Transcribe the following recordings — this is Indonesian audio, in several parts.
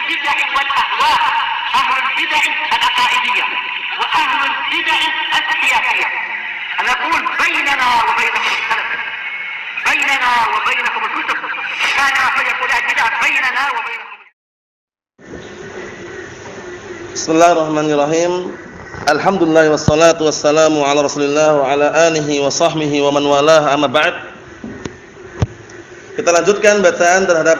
البدع والأهواء، أهل البدع العقائدية وأهل البدع السياسية. أنا أقول بيننا وبينكم السلف، بيننا وبينكم الكتب، كان فيقول البدع بيننا وبينكم. Bismillahirrahmanirrahim. Alhamdulillah wassalatu wassalamu ala Rasulillah wa ala alihi wa sahbihi wa man walah, amma ba'd. Kita lanjutkan bacaan terhadap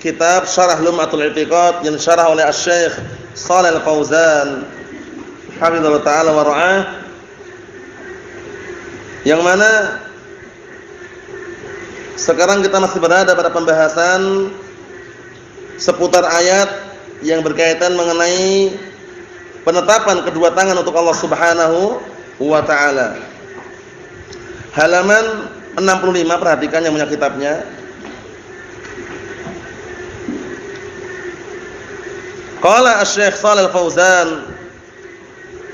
kitab Syarah Lum'atul I'tiqad yang syarah oleh Asy-Syaikh Shalal Fauzan hafizallahu taala wa ra'ah, yang mana sekarang kita masih berada pada pembahasan seputar ayat yang berkaitan mengenai penetapan kedua tangan untuk Allah Subhanahu wa taala. Halaman 65, perhatikan yang punya kitabnya. Qala Asy-Syaikh Shalal Fauzan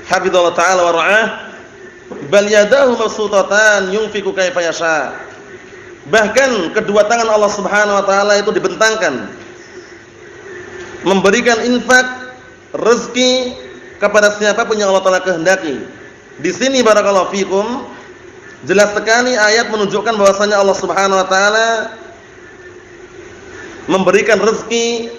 hafizallahu taala wa ra'ah, bal yadahu mabsutatan yunfiqu kaifa yasha. Bahkan kedua tangan Allah Subhanahu wa taala itu dibentangkan, memberikan infak rezeki kepada siapapun yang Allah taala kehendaki. Di sini barakallahu fikum jelas sekali ayat menunjukkan bahwasanya Allah Subhanahu wa taala memberikan rezeki,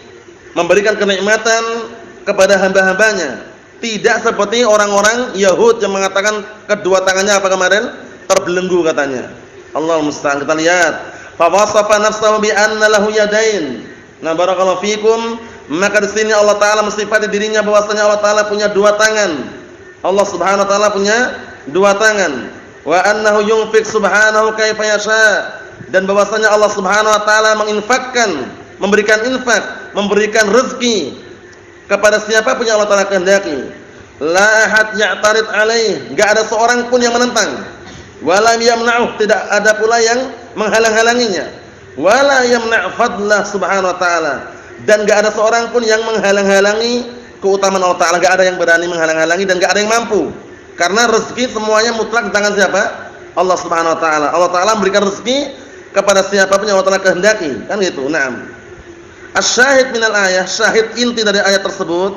memberikan kenikmatan kepada hamba-hambanya. Tidak seperti orang-orang Yahud yang mengatakan kedua tangannya apa kemarin? Terbelenggu katanya. Allahumma musta'an. Kita lihat, fa wasafa nafsahu bi anna lahu yadain. Nah, barakallahu fikum, maka di sini Allah taala mensifati dirinya bahwasanya Allah taala punya dua tangan. Allah Subhanahu wa taala punya dua tangan. Wa annahu yunfiq subhanahu kaifa yasha, dan bahwasanya Allah Subhanahu wa taala menginfakkan, memberikan infak, memberikan rezeki kepada siapapun yang Allah taala kehendaki. La ahad ya'tarid alaih, enggak ada seorang pun yang menentang. Wala yamna'uh, tidak ada pula yang menghalang-halanginya. Wala yamna' fadlah subhanahu wa ta'ala, dan enggak ada seorang pun yang menghalang-halangi keutamaan Allah taala. Enggak ada yang berani menghalang-halangi dan enggak ada yang mampu. Karena rezeki semuanya mutlak di tangan siapa? Allah Subhanahu wa taala. Allah taala memberikan rezeki kepada siapapun yang Allah taala kehendaki, kan gitu. Naam. Asy-syahid minal ayah, syahid inti dari ayat tersebut,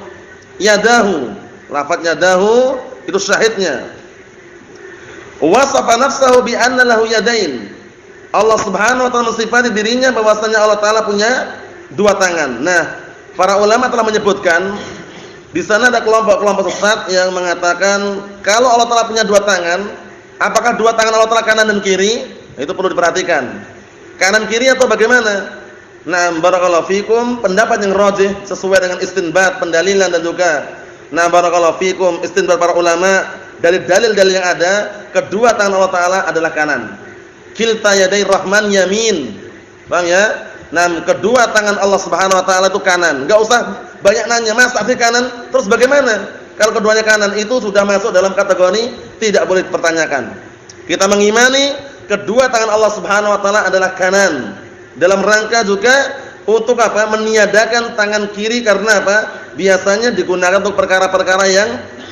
yadahu. Lafaz yadahu itu syahidnya. Wasafa nafsahu bi anna lahu yadain. Allah Subhanahu wa taala mensifati dirinya bahwasanya Allah taala punya dua tangan. Nah, para ulama telah menyebutkan di sana ada kelompok-kelompok sesat yang mengatakan kalau Allah taala punya dua tangan, apakah dua tangan Allah taala kanan dan kiri? Itu perlu diperhatikan. Kanan kiri atau bagaimana? Nah, barakallahu fikum, pendapat yang rajih sesuai dengan istinbat, pendalilan dan juga barakallahu fikum istinbat para ulama dari dalil-dalil yang ada, kedua tangan Allah taala adalah kanan. Kilta yaday rahman yamin. Paham ya? Nah, kedua tangan Allah Subhanahu wa taala itu kanan. Enggak usah banyak nanya, "Mas, tadi kanan, terus bagaimana?" Kalau keduanya kanan itu sudah masuk dalam kategori tidak boleh dipertanyakan. Kita mengimani kedua tangan Allah Subhanahu wa taala adalah kanan. Dalam rangka juga untuk apa? Meniadakan tangan kiri, karena apa? Biasanya digunakan untuk perkara-perkara yang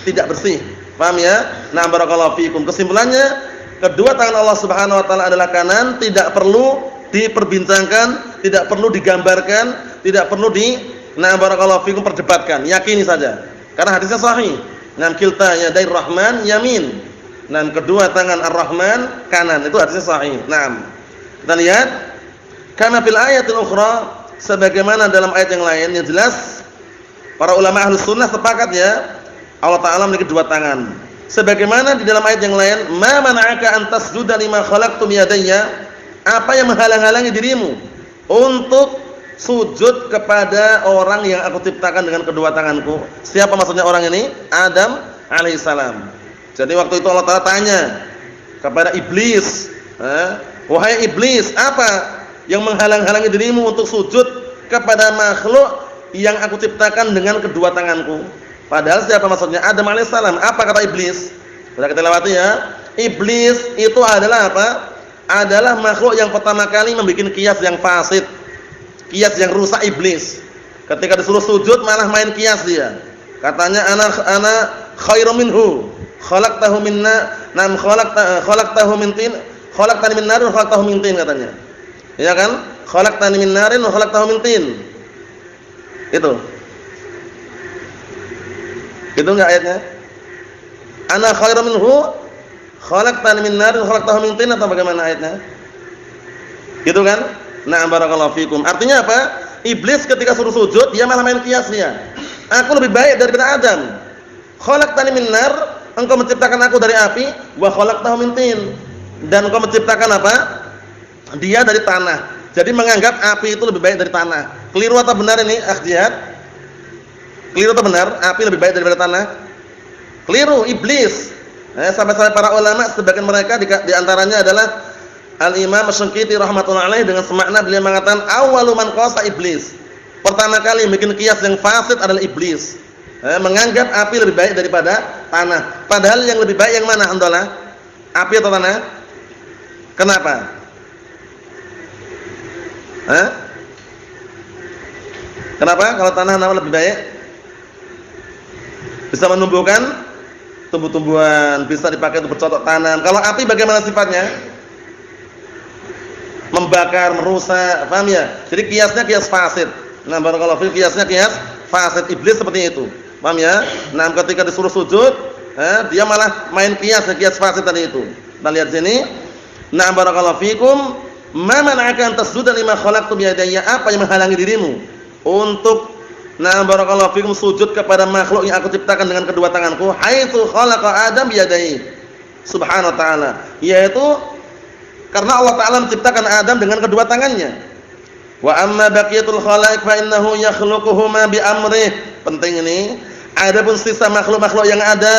tidak bersih. Paham ya? Nah, barakallahu fikum. Kesimpulannya, kedua tangan Allah Subhanahu wa taala adalah kanan, tidak perlu diperbincangkan, tidak perlu digambarkan, tidak perlu barakallahu fikum perdebatkan. Yakini saja. Karena hadisnya sahih. Nam kilta yaday rahman yamin. Nam kedua tangan Ar-Rahman kanan. Itu hadisnya sahih. Naam. Kita lihat kama fil ayatil ukhra, sebagaimana dalam ayat yang lain yang jelas para ulama Ahlus Sunnah sepakat ya, Allah taala memiliki dua tangan. Sebagaimana di dalam ayat yang lain, ma mana'aka an tasjuda lima khalaqtu bi yadayya, apa yang menghalang-halangi dirimu untuk sujud kepada orang yang aku ciptakan dengan kedua tanganku? Siapa maksudnya orang ini? Adam alaihissalam. Jadi waktu itu Allah taala tanya kepada iblis, wahai iblis, apa yang menghalang-halangi dirimu untuk sujud kepada makhluk yang aku ciptakan dengan kedua tanganku? Padahal siapa maksudnya? Adam alaihissalam. Apa kata iblis? Sudah kita lewati ya. Iblis itu adalah apa? Adalah makhluk yang pertama kali membuat kias yang fasid, kias yang rusak iblis. Ketika disuruh sujud malah main kias dia. Katanya ana khairum minhu, khalaqtahu minna, nam khalaqtahu min tin, khalaqtani min narin, khalaqtahu min tin katanya. Ya kan? Khalaqtani min narin wa khalaqtahu min tin. Itu. Itu enggak ayatnya? Ana khairum minhu khalaqtani min nar wa khalaqtahu min tin, atau bagaimana ayatnya? Gitu kan? Na'am barakallahu fikum. Artinya apa? Iblis ketika suruh sujud dia malah main kias dia. Aku lebih baik daripada Adam. Khalaqtani min nar, engkau menciptakan aku dari api, wa khalaqtahu min tin. Dan engkau menciptakan apa? Dia dari tanah. Jadi menganggap api itu lebih baik dari tanah. Keliru atau benar ini, Jihad? Keliru atau benar? Api lebih baik daripada tanah? Keliru, iblis. Sampai-sampai para ulama sebagian mereka di antaranya adalah Al-Imam Asy-Syanqiti rahmatullahi alaihi dengan semakna beliau mengatakan awwalu man qasa iblis. Pertama kali bikin kias yang fasid adalah iblis. Menganggap api lebih baik daripada tanah. Padahal yang lebih baik yang mana, Andola? Api atau tanah? Kenapa? Kenapa kalau tanah nama lebih baik? Bisa menumbuhkan tumbuh-tumbuhan, bisa dipakai untuk bercocok tanam. Kalau api bagaimana sifatnya? Membakar, merusak, paham ya? Jadi kiasnya kias fasid. Nah, barakallahu fi, kiasnya kias fasid. Iblis seperti itu. Paham ya? Nah, ketika disuruh sujud, dia malah main kias fasid tadi itu. Kita lihat sini. Nah, barakallahu fikum, ma mana'aka an tasjuda lima khalaqtu bi yadayya? Apa yang menghalangi dirimu untuk barakallahu fikum sujud kepada makhluk yang aku ciptakan dengan kedua tanganku? Haitsu khalaqa Adam bi yadayhi. Subhanahu wa ta'ala. Yaitu karena Allah Ta'ala menciptakan Adam dengan kedua tangannya. Wa amma baqiyatul khalaiq fa innahu yakhluquhuma bi amrih. Penting ini. Adapun sisa makhluk-makhluk yang ada,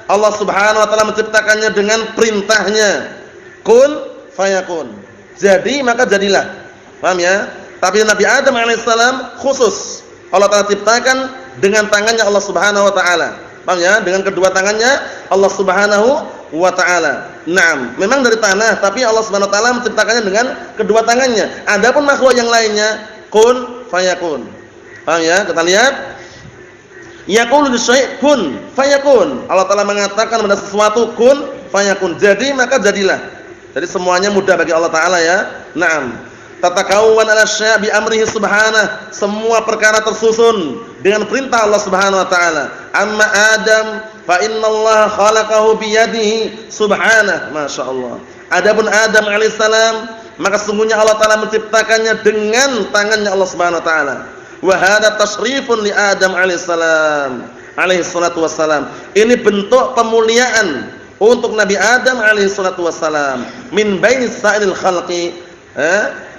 Allah Subhanahu wa taala menciptakannya dengan perintahnya. Kun fayakun. Jadi maka jadilah. Paham ya? Tapi Nabi Adam alaihissalam khusus Allah Ta'ala ciptakan dengan tangannya Allah Subhanahu wa taala. Paham ya? Dengan kedua tangannya Allah Subhanahu wa ta'ala. Naam, memang dari tanah, tapi Allah Subhanahu wa ta'ala menciptakannya dengan kedua tangannya. Adapun makhluk yang lainnya, kun fayakun. Paham ya? Kita lihat. Yaqulu lisyai' kun fayakun. Allah Ta'ala mengatakan pada sesuatu kun fayakun. Jadi maka jadilah. Jadi semuanya mudah bagi Allah Ta'ala ya. Naam. Tatakawwan ala syai' bi amrihi subhanahu. Semua perkara tersusun dengan perintah Allah Subhanahu wa ta'ala. Amma Adam fa innallaha khalaqahu bi yadihi subhanahu. Masyaallah. Adapun Adam alaihissalam, maka sungguhnya Allah Ta'ala menciptakannya dengan tangannya Allah Subhanahu wa ta'ala. Wa hadza tasyrifun li Adam alaihissalam, alaihi salatu wassalam. Ini bentuk pemuliaan untuk Nabi Adam alaihi salatu wassalam min bainis sa'ilil khalqi.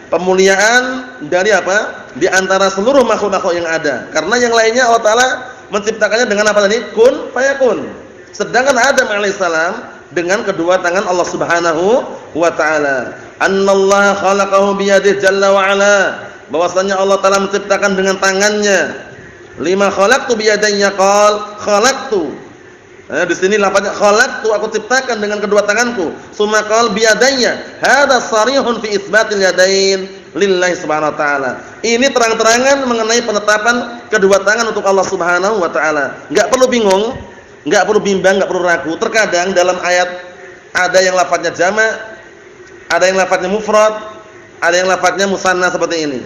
Pemuliaan dari apa? Di antara seluruh makhluk-makhluk yang ada. Karena yang lainnya Allah Ta'ala menciptakannya dengan apa tadi? Kun fayakun. Sedangkan Adam alaihissalam dengan kedua tangan Allah Subhanahu wa ta'ala. Annallaha khalaqahu biyadihi jalla wa ala. Bahwasanya Allah Ta'ala menciptakan dengan tangannya. Lima khalaqtu biyadayya qal khalaqtu. Di sini lafaznya khalaqtu, aku ciptakan dengan kedua tanganku. Summa qal biyadayya. Hadza sarihun fi itsbatil yadain lillahi subhanahu wa ta'ala. Ini terang-terangan mengenai penetapan kedua tangan untuk Allah Subhanahu wa ta'ala. Enggak perlu bingung, enggak perlu bimbang, enggak perlu ragu. Terkadang dalam ayat ada yang lafaznya jama', ada yang lafaznya mufrad, ada yang lafaznya musanna seperti ini.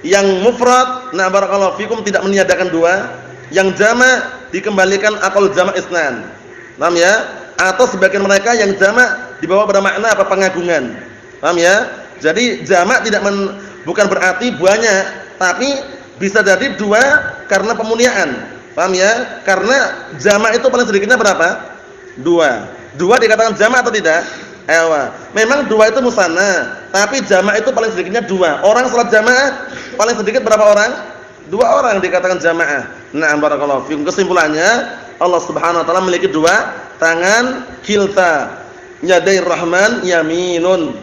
Yang mufrad, na barakallahu fikum, tidak meniadakan dua. Yang jama' dikembalikan aqal jama' isnan. Paham ya? Atau sebagian mereka yang jama' dibawa pada makna apa? Pengagungan. Paham ya? Jadi jama' bukan berarti banyak, tapi bisa jadi dua karena pemuliaan. Paham ya? Karena jama' itu paling sedikitnya berapa? Dua. Dua dikatakan jama' atau tidak? Memang dua itu musanna, tapi jama' itu paling sedikitnya dua. Orang salat jamaah paling sedikit berapa orang? Dua orang dikatakan jamaah. Nah, barakallahu fikum. Kesimpulannya, Allah Subhanahu wa ta'ala memiliki dua tangan, kilta yadair rahman yaminun.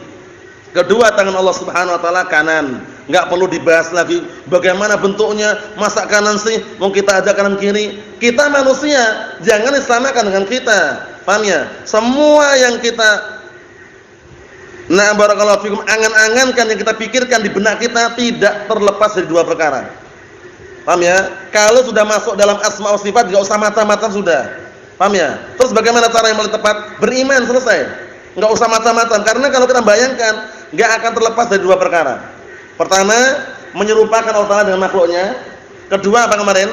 Kedua tangan Allah Subhanahu wa ta'ala kanan. Enggak perlu dibahas lagi bagaimana bentuknya, masa kanan sih, mau kita aja kanan kiri. Kita manusia, jangan disamakan dengan kita. Paham ya? Semua yang kita barakallahu fikum angan-angankan, yang kita pikirkan di benak kita tidak terlepas dari dua perkara. Paham ya? Kalau sudah masuk dalam asma wa sifat enggak usah macam-macam sudah. Paham ya? Terus bagaimana cara yang paling tepat? Beriman, selesai. Enggak usah macam-macam, karena kalau kita bayangkan enggak akan terlepas dari dua perkara. Pertama, menyerupakan Allah Ta'ala dengan makhluknya. Kedua apa kemarin?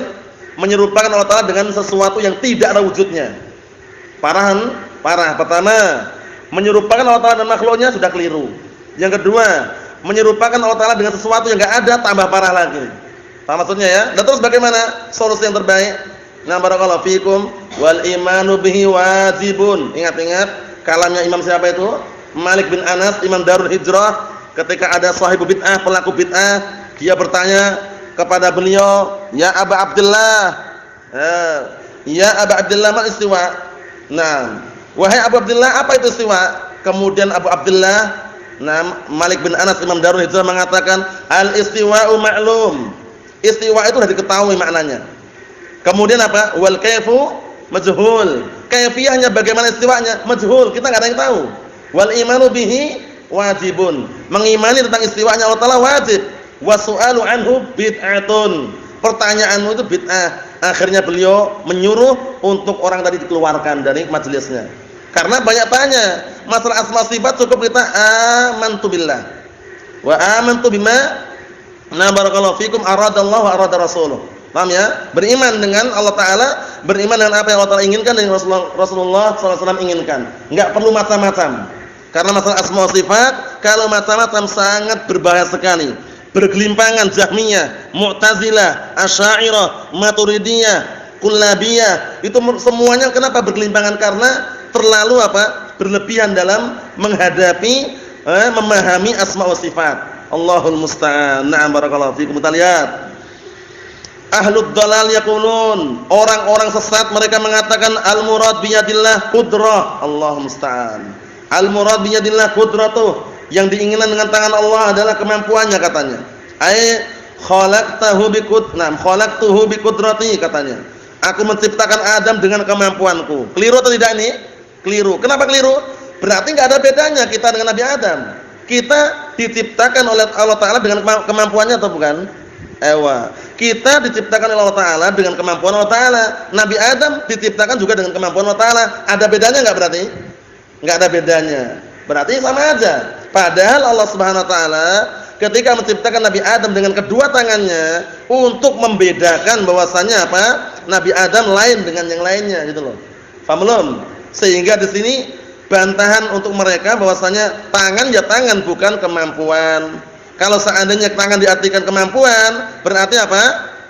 Menyerupakan Allah Ta'ala dengan sesuatu yang tidak ada wujudnya. Parah. Pertama, menyerupakan Allah Ta'ala dan makhluknya sudah keliru. Yang kedua, menyerupakan Allah Ta'ala dengan sesuatu yang enggak ada, tambah parah lagi. Paham maksudnya ya? Dan terus bagaimana solusi yang terbaik? Nah, barakallahu fikum, wal imanu bihi wajibun. Ingat-ingat kalamnya Imam siapa itu? Malik bin Anas, Imam Darul Hijrah. Ketika ada sahibu bid'ah, pelaku bid'ah, dia bertanya kepada beliau, "Ya Aba Abdullah, ya Aba Abdullah, mal istiwa?" Nah, wahai Abu Abdullah, apa itu istiwa? Kemudian Abu Abdullah, Malik bin Anas, Imam Darul Hijrah mengatakan, "Al-istiwa'u ma'lum." Istiwa itu sudah diketahui maknanya. Kemudian apa? Wal kaifu majhul. Kaifiyahnya bagaimana istiwanya? Majhul, kita enggak ada yang tahu. Wal imanu bihi wajibun. Mengimani tentang istiwanya Allah Ta'ala wajib. Wasu'alu anhu bid'atun. Pertanyaanmu itu bid'ah. Akhirnya beliau menyuruh untuk orang tadi dikeluarkan dari majelisnya. Karena banyak tanya, masalah asma sifat cukup kita amantu billah wa amantu bima barakallahu fikum aradallahu wa arada rasuluh. Paham ya? Beriman dengan Allah Ta'ala, beriman dengan apa yang Allah Ta'ala inginkan dan Rasulullah SAW inginkan. Enggak perlu macam-macam. Karena masalah asma sifat kalau macam-macam sangat berbahaya sekali. Bergelimpangan Jahmiyah, Mu'tazilah, Asy'ariyah, Maturidiyah, Kullabiyah, itu semuanya kenapa bergelimpangan? Karena terlalu berlebihan dalam menghadapi memahami asma wa sifat. Allahul musta'an. Na'am barakallahu fikum. Kita lihat. Ahlud dalal yaqulun, orang-orang sesat mereka mengatakan al-murad biyadillah qudrah. Allahul musta'an. Al-murad biyadillah qudratuh, yang diinginkan dengan tangan Allah adalah kemampuannya katanya. Ai khalaqtahu biqudrati katanya. Aku menciptakan Adam dengan kemampuanku. Keliru atau tidak ini? Keliru. Kenapa keliru? Berarti enggak ada bedanya kita dengan Nabi Adam. Kita diciptakan oleh Allah Ta'ala dengan kemampuannya atau bukan? Kita diciptakan oleh Allah Ta'ala dengan kemampuan Allah Ta'ala. Nabi Adam diciptakan juga dengan kemampuan Allah Ta'ala. Ada bedanya enggak berarti? Enggak ada bedanya. Berarti sama aja. Padahal Allah Subhanahu wa taala ketika menciptakan Nabi Adam dengan kedua tangannya untuk membedakan bahwasanya Nabi Adam lain dengan yang lainnya gitu loh. Paham belum? Sehingga di sini bantahan untuk mereka bahwasanya tangan ya tangan bukan kemampuan. Kalau seandainya tangan diartikan kemampuan, berarti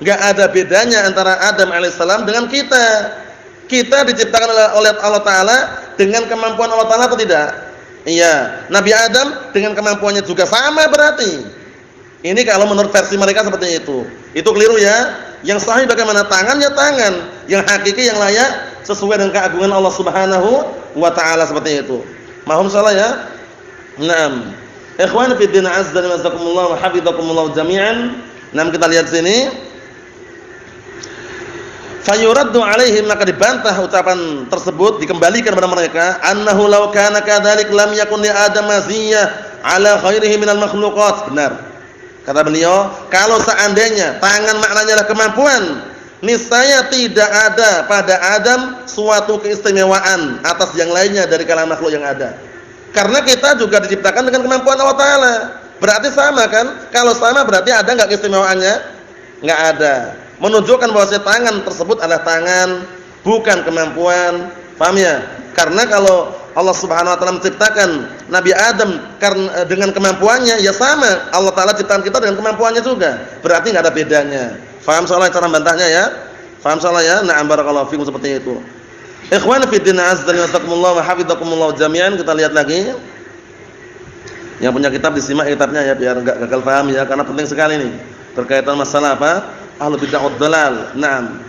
enggak ada bedanya antara Adam alaihissalam dengan kita. Kita diciptakan oleh Allah Ta'ala dengan kemampuan Allah Ta'ala atau tidak? Iya. Nabi Adam dengan kemampuannya juga sama berarti. Ini kalau menurut versi mereka seperti itu. Itu keliru ya. Yang sahih bagaimana? Tangan ya tangan. Yang hakiki yang layak sesuai dengan keagungan Allah Subhanahu wa Ta'ala seperti itu. Mahum salah ya? Naam. Ikhwan fi din azza wa jazakumullah wa hafizakumullah jami'an. Naam, kita lihat sini. Fayuraddu alaihim, maka dibantah ucapan tersebut, dikembalikan kepada mereka, annahu law kana kadzalik lam yakun li adam maziyah ala khairihi minal makhluqat. Benar. Kata beliau, kalau seandainya tangan maknanya adalah kemampuan, niscaya tidak ada pada Adam suatu keistimewaan atas yang lainnya dari kalangan makhluk yang ada. Karena kita juga diciptakan dengan kemampuan Allah Ta'ala. Berarti sama kan? Kalau sama berarti ada enggak keistimewaannya? Enggak ada. Menunjukkan bahwa tangan tersebut adalah tangan, bukan kemampuan. Paham ya? Karena kalau Allah Subhanahu wa taala menciptakan Nabi Adam karena dengan kemampuannya, ya sama Allah Ta'ala ciptakan kita dengan kemampuannya juga. Berarti enggak ada bedanya. Paham soalnya cara bantahnya ya? Paham soalnya ya? Na'am barakallahu fikum, seperti itu. Ikhwan fi din azza wa jazakumullah wa hafizakumullah jami'an. Kita lihat lagi. Yang punya kitab disimak kitabnya ya biar enggak gagal paham ya, karena penting sekali nih berkaitan masalah Ahlul bid'ah wad dalal. Naam.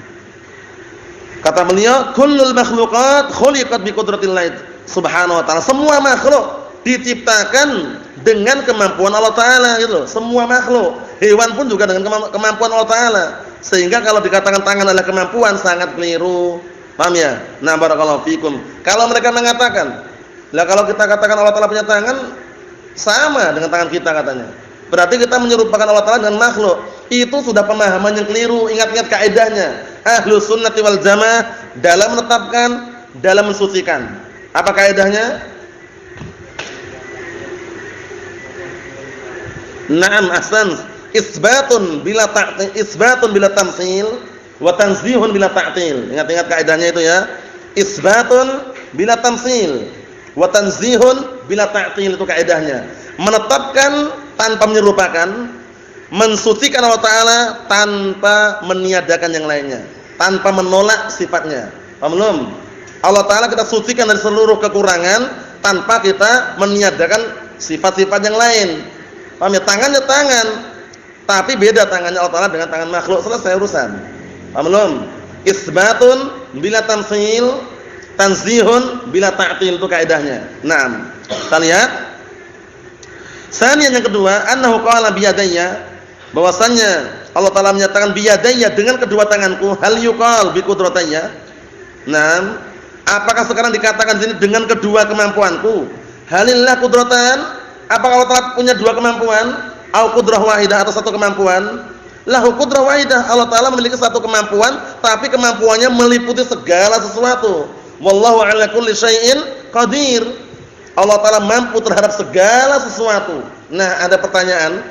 Kata beliau, kullul makhluqat khuliqat bi qudratillah subhanahu wa ta'ala. Semua makhluk diciptakan dengan kemampuan Allah Ta'ala gitu loh. Semua makhluk. Hewan pun juga dengan kemampuan Allah Ta'ala. Sehingga kalau dikatakan tangan adalah kemampuan sangat keliru. Paham ya? Nah, barakallahu fikum. Kalau mereka mengatakan, lah kalau kita katakan Allah Ta'ala punya tangan sama dengan tangan kita katanya. Berarti kita menyerupakan Allah Ta'ala dengan makhluk. Itu sudah pemahaman yang keliru. Ingat-ingat kaidahnya. Ahlus sunnati wal jamaah dalam menetapkan, dalam mensucikan. Apa kaidahnya? Naam, ahsan. isbatun bila tamtsil wa tanzihun bila ta'til. Ingat-ingat kaidahnya itu ya. Isbatun bila tamtsil wa tanzihun bila ta'til, itu kaidahnya. Menetapkan tanpa menyerupakan, mensucikan Allah Ta'ala tanpa meniadakan yang lainnya, tanpa menolak sifatnya. Paham belum? Allah Ta'ala kita sucikan dari seluruh kekurangan tanpa kita meniadakan sifat-sifat yang lain. Paham ya? Tangannya tangan, tapi beda tangannya Allah Ta'ala dengan tangan makhluk. Selesai urusan. Paham belum? Isbatun bila tamtsil, tanzihun bila ta'til, itu kaidahnya. Naam. Kita lihat. Sanian yang kedua, annahu qala biyadayya, bahwasannya Allah Ta'ala menyatakan biyadayya, dengan kedua tanganku. Hal yuqal bi qudratayya. Naam. Apakah sekarang dikatakan sini dengan kedua kemampuanku? Halillah qudratan? Apakah Allah Ta'ala punya dua kemampuan? Au qudrah wahidah, atau satu kemampuan? Lahu qudrah wahidah, Allah Ta'ala memiliki satu kemampuan, tapi kemampuannya meliputi segala sesuatu. Wallahu ala kulli syai'in qadir. Allah Ta'ala mampu terhadap segala sesuatu. Nah, ada pertanyaan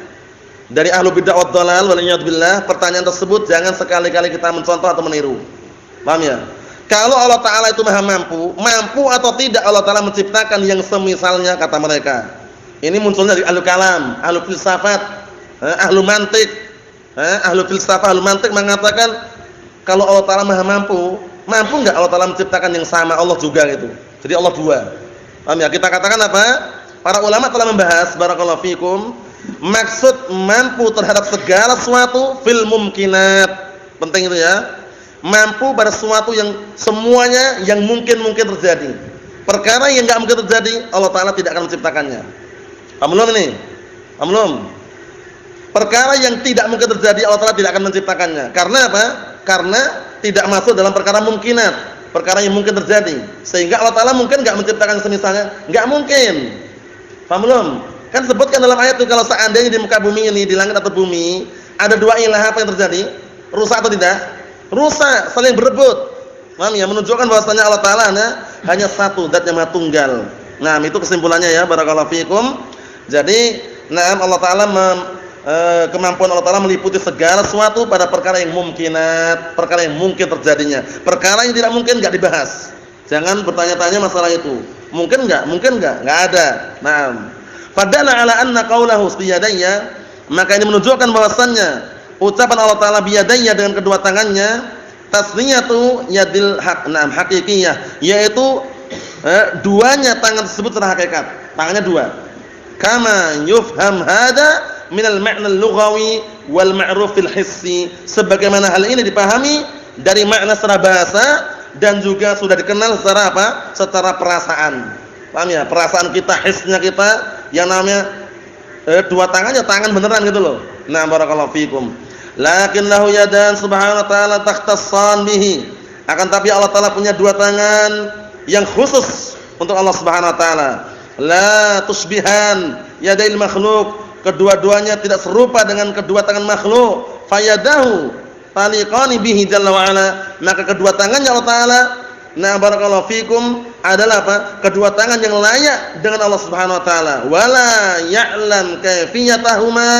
dari ahlu bid'ah wad dhalal wal iyad billah. Pertanyaan tersebut jangan sekali-kali kita mencontoh atau meniru. Paham ya? Kalau Allah Ta'ala itu maha mampu, mampu atau tidak Allah Ta'ala menciptakan yang semisalnya, kata mereka. Ini munculnya dari ahlu kalam, ahlu filsafat, ahlu mantik. Ahlu filsafat, ahlu mantik mengatakan kalau Allah Ta'ala maha mampu, mampu enggak Allah Ta'ala menciptakan yang sama Allah juga gitu. Jadi Allah dua. Paham ya? Kita katakan apa? Para ulama telah membahas, barakallahu fikum, maksud mampu terhadap segala sesuatu fil mumkinat. Penting itu ya. Mampu pada sesuatu yang semuanya yang mungkin terjadi. Perkara yang enggak mungkin terjadi, Allah Ta'ala tidak akan menciptakannya. Paham belum ini? Paham belum? Perkara yang tidak mungkin terjadi, Allah Ta'ala tidak akan menciptakannya. Karena apa? Karena tidak masuk dalam perkara mungkinat, perkara yang mungkin terjadi. Sehingga Allah Ta'ala mungkin enggak menciptakan semisalnya, enggak mungkin. Paham belum? Kan sebutkan dalam ayat itu, kalau seandainya di muka bumi ini, di langit atau bumi, ada dua ilah, apa yang terjadi? Rusak atau tidak? Rusak, saling berebut. Paham ya? Menunjukkan bahwasanya Allah Ta'ala hanya satu, zat yang maha tunggal. Nah, itu kesimpulannya ya, barakallahu fikum. Jadi, Allah Ta'ala kemampuan Allah Ta'ala meliputi segala sesuatu pada perkara yang mungkinat, perkara yang mungkin terjadinya. Perkara yang tidak mungkin enggak dibahas. Jangan bertanya-tanya masalah itu. Mungkin enggak? Mungkin enggak? Enggak ada. Naam. Fadalla ala anna qaulahu biyadayya, maka ini menunjukkan bahwasannya ucapan Allah Ta'ala biyadayya dengan kedua tangannya, tasniyatu yadil hakikiyah, yaitu duanya tangan tersebut secara hakikat. Tangannya dua. Kama yufham hada minal ma'na al-lughawi wal ma'ruf fil hissi, sebagaimana hal ini dipahami dari makna secara bahasa dan juga sudah dikenal secara apa? Secara perasaan. Paham ya? Perasaan kita, hisnya kita, yang namanya dua tangannya tangan beneran gitu loh. Nah, barakallahu fikum. Lakin lahu yadan subhanahu wa ta'ala takhtassan bihi. Akan tapi Allah Ta'ala punya dua tangan yang khusus untuk Allah Subhanahu wa ta'ala. La tusbihan yadail makhluk, kedua-duanya tidak serupa dengan kedua tangan makhluk. Fayadahu taliqani bihi jalla wa ala, maka kedua tangannya Allah Ta'ala, nah barakallahu fikum, adalah apa? Kedua tangan yang layak dengan Allah Subhanahu wa ta'ala. Wala ya'lam kaifiyatahuma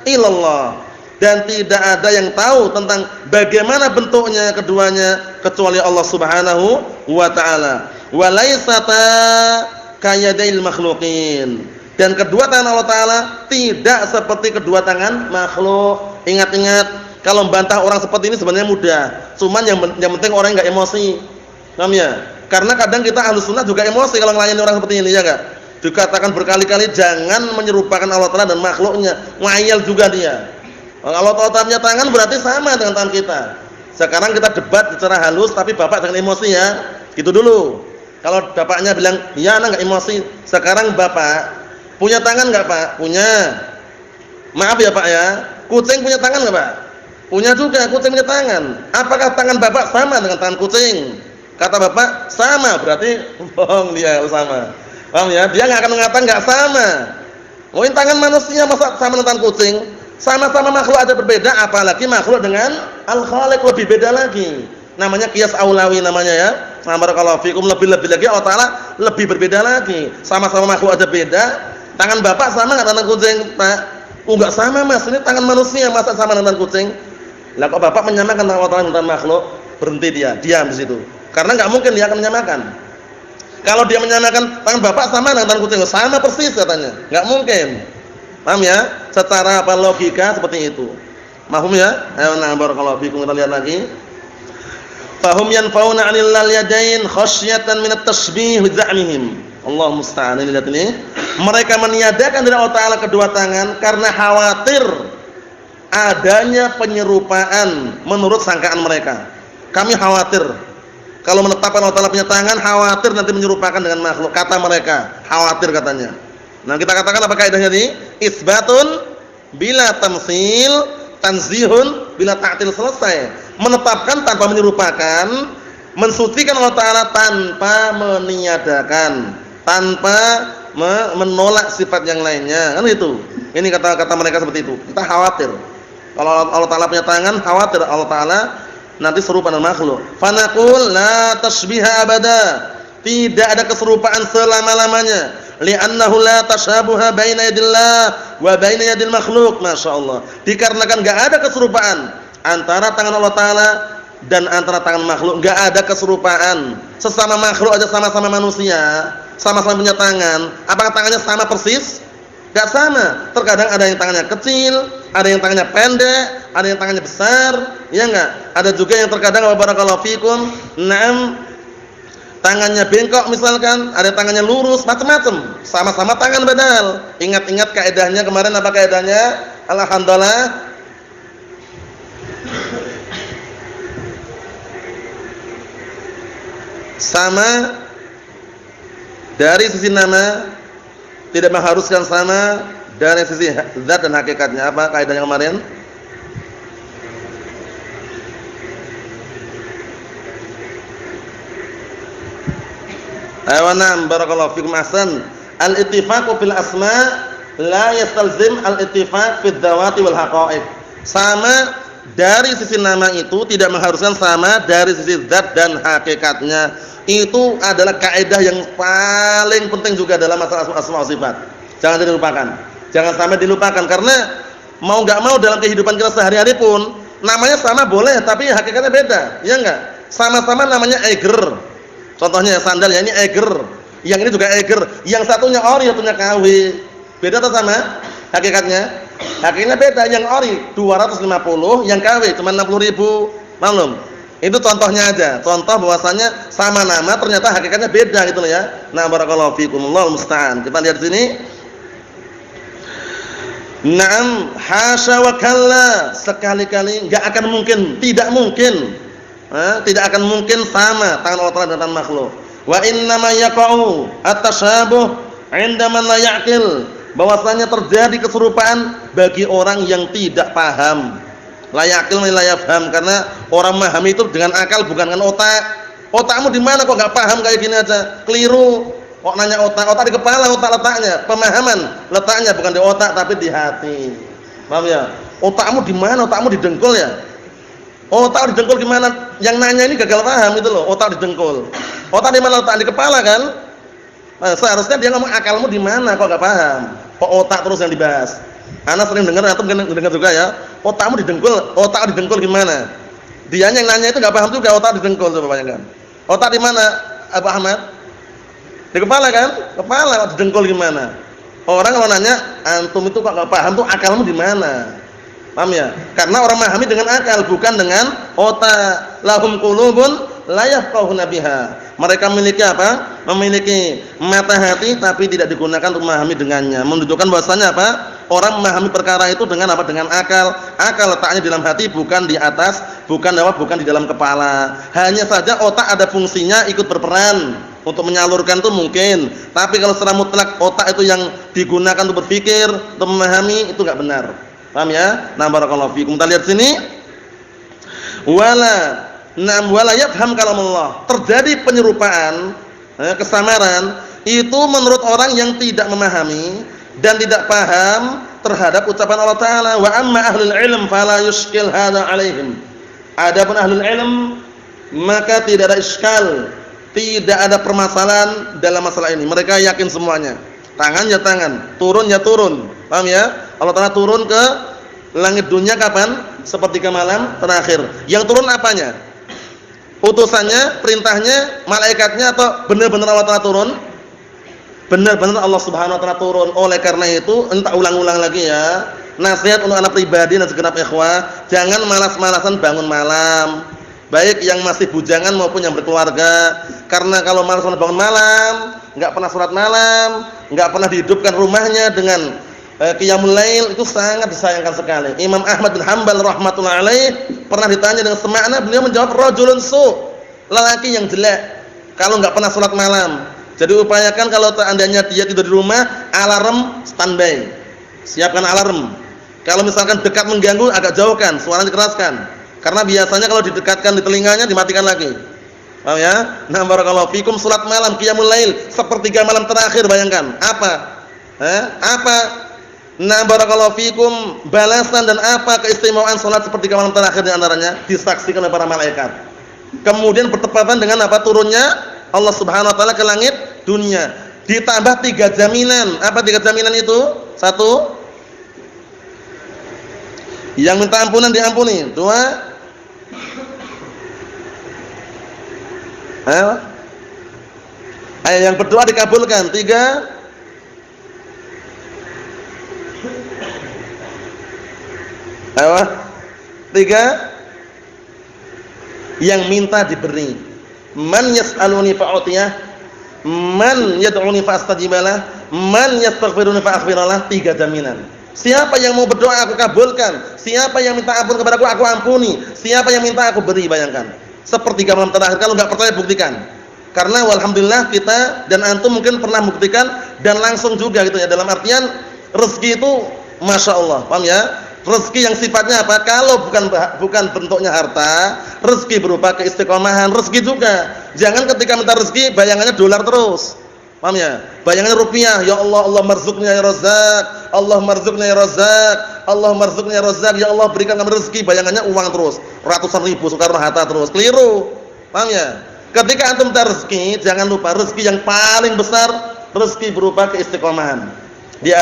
illallah, dan tidak ada yang tahu tentang bagaimana bentuknya keduanya kecuali Allah Subhanahu wa ta'ala. Walaysata kayadail makhluqin, dan kedua tangan Allah Ta'ala tidak seperti kedua tangan makhluk. Ingat-ingat, kalau membantah orang seperti ini sebenarnya mudah, cuman yang penting orang enggak emosi. Paham ya? Karena kadang kita Ahlus Sunnah juga emosi kalau ngelayani orang seperti ini, ya enggak? Dikatakan berkali-kali jangan menyerupakan Allah Ta'ala dan makhluknya. Ngayal juga dia. Kalau Allah Ta'ala punya tangan berarti sama dengan tangan kita. Sekarang kita debat secara halus, tapi Bapak jangan emosi ya. Gitu dulu. Kalau bapaknya bilang, "Ya, anak enggak emosi." Sekarang Bapak punya tangan enggak, Pak? Punya. Maaf ya, Pak ya. Kucing punya tangan enggak, Pak? Punya juga, kucing punya tangan. Apakah tangan Bapak sama dengan tangan kucing? Kata Bapak, sama, berarti bohong dia kalau sama. Paham ya? Dia enggak akan mengatakan enggak sama. Mungkin tangan manusia masa sama dengan tangan kucing? Sama-sama makhluk ada berbeda, apalagi makhluk dengan Al-Khaliq lebih beda lagi. Namanya qiyas aulawi namanya ya. Barakallahu fikum, lebih-lebih lagi Allah Ta'ala lebih berbeda lagi. Sama-sama makhluk ada beda. Tangan Bapak sama enggak tangan kucing, Pak? Oh enggak sama Mas, ini tangan manusia, masa sama dengan kucing? Lah kok Bapak menyamakan tangan Allah Ta'ala dengan makhluk? Berhenti dia, diam di situ. Karena enggak mungkin dia akan menyamakan. Kalau dia menyamakan tangan Bapak sama dengan tangan kucing, sama persis katanya. Enggak mungkin. Paham ya? Secara apa logika seperti itu. Mahum ya? Ayo nah barakallahu fikum, kita lihat lagi. Fahum yanfauna 'anil yadain khasyatan min at-tashbih bi za'mihim. Allah musta'an, ini lihat ini. Mereka meniadakan dari Allah Ta'ala kedua tangan karena khawatir adanya penyerupaan menurut sangkaan mereka. Kami khawatir kalau menetapkan Allah Ta'ala punya tangan, khawatir nanti menyerupakan dengan makhluk, kata mereka. Khawatir katanya. Nah, kita katakan apa kaidahnya ini? Isbatun bila tamtsil, tanzihun bila ta'til, selesai. Menetapkan tanpa menyerupakan, mensucikan Allah Ta'ala tanpa meniadakan, tanpa menolak sifat yang lainnya. Kan itu. Ini kata-kata mereka seperti itu. Kita khawatir. Kalau Allah Ta'ala punya tangan, khawatir Allah Ta'ala nanti serupa dengan makhluk. Fanaqul la tashbiha abada. Tidak ada keserupaan selama-lamanya. Li'annahu la tashabuha baina yadillah wa baina yadil makhluk. Masyaallah. Dikarenakan enggak ada keserupaan antara tangan Allah Ta'ala dan antara tangan makhluk. Enggak ada keserupaan. Sesama makhluk aja sama-sama manusia, sama-sama punya tangan. Apakah tangannya sama persis? Enggak sama. Terkadang ada yang tangannya kecil, ada yang tangannya pendek, ada yang tangannya besar, ya enggak? Ada juga yang terkadang barakallahu fikum, tangannya bengkok misalkan, ada tangannya lurus, macam-macam. Sama-sama tangan padahal. Ingat-ingat kaidahnya kemarin, apa kaidahnya? Alhamdulillah. Sama dari sisi nama, tidak mengharuskan sama dari sisi zat dan hakikatnya. Apa kaidahnya kemarin? Awanam barakallahu fikum, ahsan. Al-ittifaqu fil asma la yastalzim al-ittifaq fid dzawati wal haqa'iq. Sama dari sisi nama itu tidak mengharuskan sama dari sisi zat dan hakikatnya. Itu adalah kaidah yang paling penting juga dalam masalah asma wa sifat. Jangan dilupakan. Jangan sampai dilupakan, karena mau enggak mau dalam kehidupan kita sehari-hari pun namanya sama boleh, tapi hakikatnya beda. Ya enggak? Sama-sama namanya Eiger. Contohnya sandal ya, ini Eiger. Yang ini juga Eiger. Yang satunya ori, satunya KW. Beda atau sama? Hakikatnya? Hakikatnya beda. Yang ori 250, yang KW cuma 60.000. Maklum. Itu contohnya aja. Contoh bahwasanya sama nama ternyata hakikatnya beda gitu loh ya. Nah, barakallahu fikum, Allahul musta'an. Kita lihat sini. Naam, hasya wa kalla. Sekali-kali enggak akan mungkin, tidak mungkin. Tidak akan mungkin sama tangan Allah Ta'ala dengan makhluk. Wa innama yaqa'u at-tashabuh 'inda man la ya'qil. Bahwasanya terjadi keserupaan bagi orang yang tidak paham. La ya'qil wa la yafham, karena orang memahami itu dengan akal bukan dengan otak. Otakmu di mana kok enggak paham kayak gini aja? Keliru. Kok nanya otak? Otak di kepala, otak letaknya. Pemahaman letaknya bukan di otak tapi di hati. Paham ya? Otakmu di mana? Otakmu di dengkul ya? Otak di dengkul gimana? Yang nanya ini gagal paham itu loh, otak di dengkul. Otak di mana? Otak di kepala kan? Nah, seharusnya dia ngomong akalmu di mana kok enggak paham. Kok otak terus yang dibahas? Ana sering dengar, antum dengar juga ya. Otakmu di dengkul, otak di dengkul gimana? Dia yang nanya itu enggak paham juga, otak di dengkul, coba bayangkan. Otak di mana, Abu Ahmad? Di kepala kan? Kepala, di dengkul gimana? Orang kalau nanya, antum itu kok enggak paham tuh akalmu di mana? Paham ya? Karena orang memahami dengan akal bukan dengan otak. Lahum qulubun la yafqahuna biha. Mereka memiliki apa? Memiliki mata hati tapi tidak digunakan untuk memahami dengannya. Menunjukkan bahwasanya apa? Orang memahami perkara itu dengan apa? Dengan akal. Akal letaknya di dalam hati, bukan di atas, bukan apa? Bukan di dalam kepala. Hanya saja otak ada fungsinya ikut berperan untuk menyalurkan itu mungkin. Tapi kalau secara mutlak otak itu yang digunakan untuk berpikir, untuk memahami, itu enggak benar. Paham ya? Nah, barakallahu fikum. Kita lihat sini. Wala yafham kalamullah. Terjadi penyerupaan, kesamaran itu menurut orang yang tidak memahami dan tidak paham terhadap ucapan Allah Ta'ala. Wa amma ahlul ilm fala yushkil hadza alaihim. Adapun ahlul ilm maka tidak ada iskal, tidak ada permasalahan dalam masalah ini. Mereka yakin semuanya. Tangan ya tangan, turun ya turun. Paham ya? Allah Ta'ala turun ke langit dunia kapan? Sepertiga malam terakhir. Yang turun apanya? Utusannya, perintahnya, malaikatnya, atau benar-benar Allah Ta'ala turun? Benar-benar Allah Subhanahu wa Ta'ala turun. Oleh karena itu, entah ulang-ulang lagi ya. Nasihat untuk anak pribadi dan segenap ikhwah, jangan malas-malasan bangun malam. Baik yang masih bujangan maupun yang berkeluarga. Karena kalau malas-malasan bangun malam, enggak pernah salat malam, enggak pernah dihidupkan rumahnya dengan qiyamul lail, itu sangat disayangkan sekali. Imam Ahmad bin Hanbal rahmatullahi alaih pernah ditanya dengan semakna, beliau menjawab rajulun su, lelaki yang jelek kalau enggak pernah salat malam. Jadi upayakan kalau seandainya dia tidur di rumah, alarm standby. Siapkan alarm. Kalau misalkan dekat mengganggu, agak jauhkan, suaranya dikeraskan. Karena biasanya kalau didekatkan di telinganya dimatikan lagi. Paham ya? Nah, barakallahu fikum, salat malam qiyamul lail sepertiga malam terakhir, bayangkan. Apa? Apa? Nah, barakallahu fikum, balasan dan apa keistimewaan salat sepertiga malam terakhir di antaranya disaksikan oleh para malaikat. Kemudian bertepatan dengan apa? Turunnya Allah Subhanahu wa Ta'ala ke langit dunia. Ditambah 3 jaminan. Apa 3 jaminan itu? 1, yang minta ampunan diampuni. 2, yang berdoa dikabulkan. 3, yang minta diberi. Man yas'aluni fa'utiyah, man yad'uni fa'astajibalah, man yastaghfiruni fa'aghfirlah. 3 jaminan. Siapa yang mau berdoa aku kabulkan, siapa yang minta ampun kepadaku aku ampuni, siapa yang minta aku beri. Bayangkan, sepertiga malam terakhir. Kalau enggak percaya buktikan. Karena walhamdulillah kita dan antum mungkin pernah buktikan dan langsung juga gitu ya. Dalam artian rezeki itu masya Allah, paham ya? Rezeki yang sifatnya apa? Kalau bukan bentuknya harta, rezeki berupa keistiqomahan, rezeki juga. Jangan ketika minta rezeki bayangannya dolar terus. Paham ya? Bayangannya rupiah. Ya Allah, Allah marzuqna ya Razzaq. Allah marzuqna ya Razzaq. Allah marzuqna ya Razzaq. Ya Allah berikan kami rezeki. Bayangannya uang terus, ratusan ribu, Soekarno-Hatta terus. Keliru. Paham ya? Ketika antum minta rezeki, jangan lupa rezeki yang paling besar rezeki berupa keistiqomahan. Di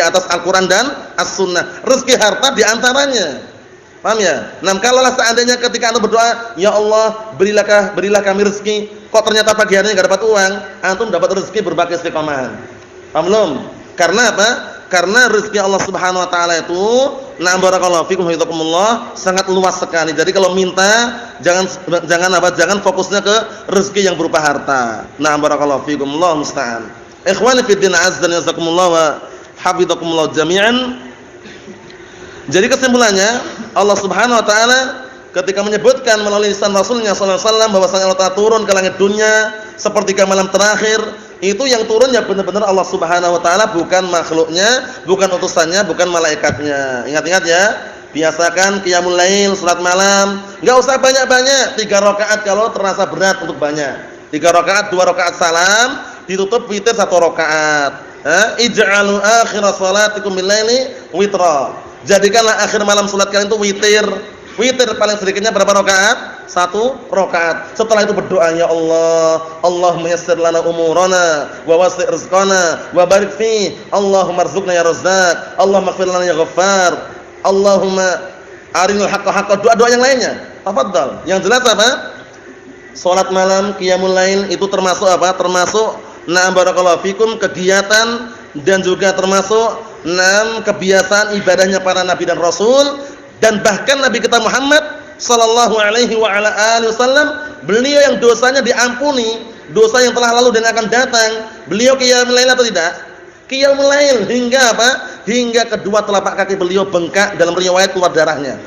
atas Al-Quran dan As-Sunnah. Rezeki harta diantaranya. Paham ya? Nah, kalau seandainya ketika antum berdoa, ya Allah berilah kami rezeki, kok ternyata pagi harinya enggak dapat uang, antum dapat rezeki berbagai istiqomahan. Paham belum? Karena apa? Karena rezeki Allah Subhanahu wa Ta'ala itu, na'am barakallahu fikum hafizakumullah, sangat luas sekali. Jadi kalau minta jangan fokusnya ke rezeki yang berupa harta. Na'am barakallahu fikum, Allahu musta'an. Ikhwani fi din, azza wa jazakumullah wa hafizakumullah jami'an. Jadi kesimpulannya, Allah Subhanahu wa Ta'ala ketika menyebutkan melalui lisan Rasulnya sallallahu alaihi wasallam bahwasanya Allah Ta'ala turun ke langit dunia sepertiga malam terakhir, itu yang turun ya benar-benar Allah Subhanahu wa Ta'ala, bukan makhluknya, bukan utusannya, bukan malaikatnya. Ingat-ingat ya, biasakan qiyamul lail, salat malam, enggak usah banyak-banyak, 3 rakaat kalau terasa berat untuk banyak. 3 rakaat, 2 rakaat salam, ditutup witir 1 rakaat. Ij'alu akhir salatikum bil laili witra. Jadikanlah akhir malam salat kalian itu witir. Witir paling sedikitnya berapa rakaat? 1 rakaat. Setelah itu berdoa, ya Allah, Allahumma yassir lana umurana wa wasi' rizqana wa barik fi. Allahumma arzuqna ya Razzaq. Allahumma ighfir lana ya Ghaffar. Allahumma arinal haqqa haqqa. Doa-doa yang lainnya. Tafadhal. Yang jelas apa? Salat malam, qiyamul lail itu termasuk apa? Termasuk na'am barakallahu fikum kegiatan dan juga termasuk kebiasaan ibadahnya para nabi dan rasul. Dan bahkan Nabi kita Muhammad sallallahu alaihi wa ala alihi wasallam, beliau yang dosanya diampuni, dosa yang telah lalu dan akan datang, beliau qiyamul lail atau tidak? Qiyamul lail hingga apa? Hingga kedua telapak kaki beliau bengkak, dalam riwayat keluar darahnya.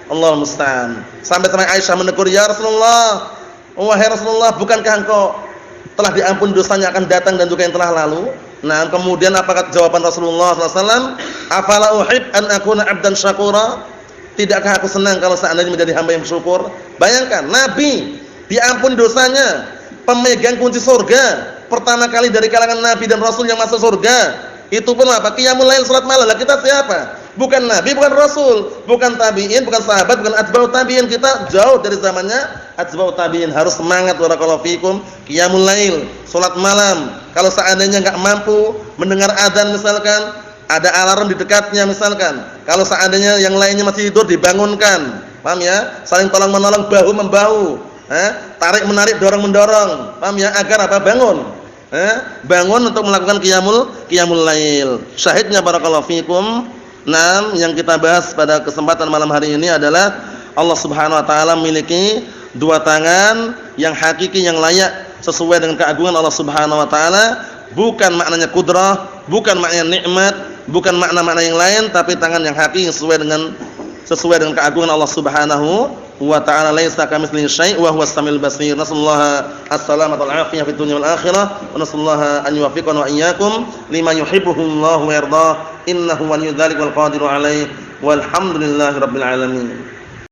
Allahu musta'an. Sampai Aisyah menegur, ya Rasulullah, wahai Rasulullah, bukankah engkau telah diampuni dosanya akan datang dan juga yang telah lalu? Nah, kemudian apakah jawaban Rasulullah sallallahu alaihi wasallam? Afala uhib an akuna 'abdan syakura? Tidakkah aku senang kalau seandainya menjadi hamba yang bersyukur? Bayangkan, Nabi diampuni dosanya, pemegang kunci surga pertama kali dari kalangan Nabi dan Rasul yang masuk surga. Itu pun apa? Qiyamul lail, salat malam. Lah kita siapa? Bukan Nabi, bukan Rasul, bukan tabi'in, bukan sahabat, bukan atba'ut tabi'in. Kita jauh dari zamannya atba'ut tabi'in harus semangat barakallahu fikum qiyamul lail, salat malam. Kalau seandainya enggak mampu mendengar adzan misalkan, ada alarm di dekatnya misalkan. Kalau seandainya yang lainnya masih tidur dibangunkan. Paham ya? Saling tolong menolong, bahu membahu. Tarik menarik, dorong mendorong. Paham ya? Agar apa? Bangun. Bangun untuk melakukan qiyamul lail. Syahidnya barakallahu fikum. Nah, yang kita bahas pada kesempatan malam hari ini adalah Allah Subhanahu wa taala memiliki dua tangan yang hakiki, yang layak sesuai dengan keagungan Allah Subhanahu wa taala, bukan maknanya qudrah, bukan maknanya nikmat, bukan makna-makna yang lain, tapi tangan yang hakiki sesuai dengan keagungan Allah Subhanahu wa ta'ala. Laisa kamitslihi syai' wa huwas samiul basir. Nasallaha as-salamata wal afiyah fid dunya wal akhirah, wa nasallaha an yuwaffiqana wa iyyakum lima yuhibbuhu Allah wa yardah. Innahu waliyyu dzalika wal qadiru alaihi. Walhamdulillahirabbil alamin.